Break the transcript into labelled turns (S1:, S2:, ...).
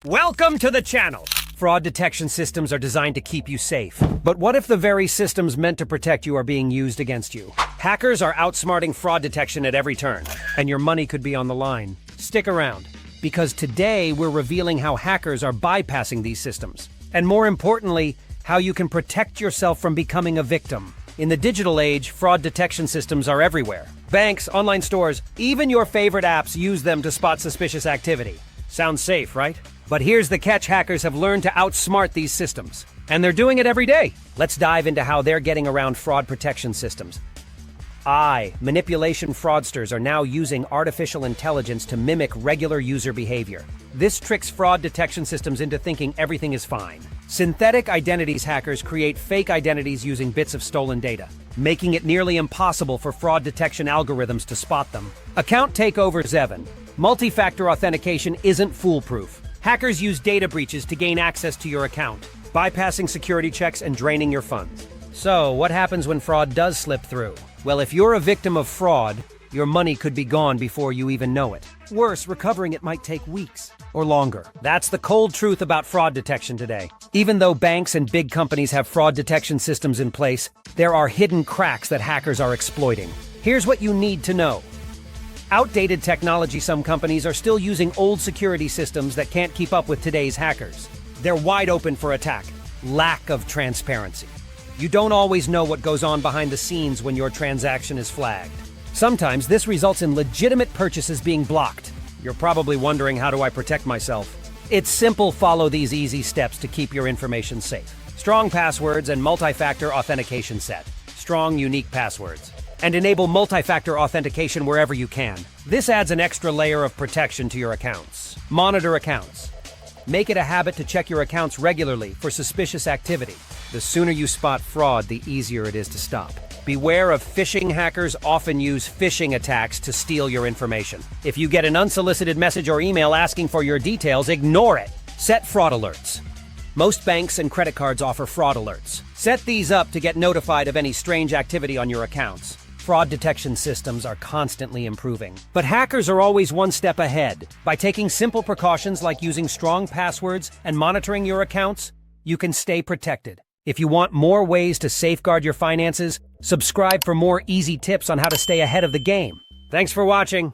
S1: Welcome to the channel! Fraud detection systems are designed to keep you safe. But what if the very systems meant to protect you are being used against you? Hackers are outsmarting fraud detection at every turn, and your money could be on the line. Stick around, because today we're revealing how hackers are bypassing these systems. And more importantly, how you can protect yourself from becoming a victim. In the digital age, fraud detection systems are everywhere. Banks, online stores, even your favorite apps use them to spot suspicious activity. Sounds safe, right? But here's the catch: hackers have learned to outsmart these systems. And they're doing it every day. Let's dive into how they're getting around fraud protection systems. Manipulation fraudsters are now using artificial intelligence to mimic regular user behavior. This tricks fraud detection systems into thinking everything is fine. Synthetic identities hackers create fake identities using bits of stolen data, making it nearly impossible for fraud detection algorithms to spot them. Account takeovers. Multi-factor authentication isn't foolproof. Hackers use data breaches to gain access to your account, bypassing security checks and draining your funds. So, what happens when fraud does slip through? Well, if you're a victim of fraud, your money could be gone before you even know it. Worse, recovering it might take weeks or longer. That's the cold truth about fraud detection today. Even though banks and big companies have fraud detection systems in place, there are hidden cracks that hackers are exploiting. Here's what you need to know. Outdated technology. Some companies are still using old security systems that can't keep up with today's hackers. They're wide open for attack. Lack of transparency. You don't always know what goes on behind the scenes when your transaction is flagged. Sometimes this results in legitimate purchases being blocked. You're probably wondering, how do I protect myself? It's simple. Follow these easy steps to keep your information safe. Strong passwords and multi-factor authentication. Set strong, unique passwords and enable multi-factor authentication wherever you can. This adds an extra layer of protection to your accounts. Monitor accounts. Make it a habit to check your accounts regularly for suspicious activity. The sooner you spot fraud, the easier it is to stop. Beware of phishing. Hackers often use phishing attacks to steal your information. If you get an unsolicited message or email asking for your details, ignore it. Set fraud alerts. Most banks and credit cards offer fraud alerts. Set these up to get notified of any strange activity on your accounts. Fraud detection systems are constantly improving, but hackers are always one step ahead. By taking simple precautions like using strong passwords and monitoring your accounts, you can stay protected. If you want more ways to safeguard your finances, subscribe for more easy tips on how to stay ahead of the game. Thanks for watching.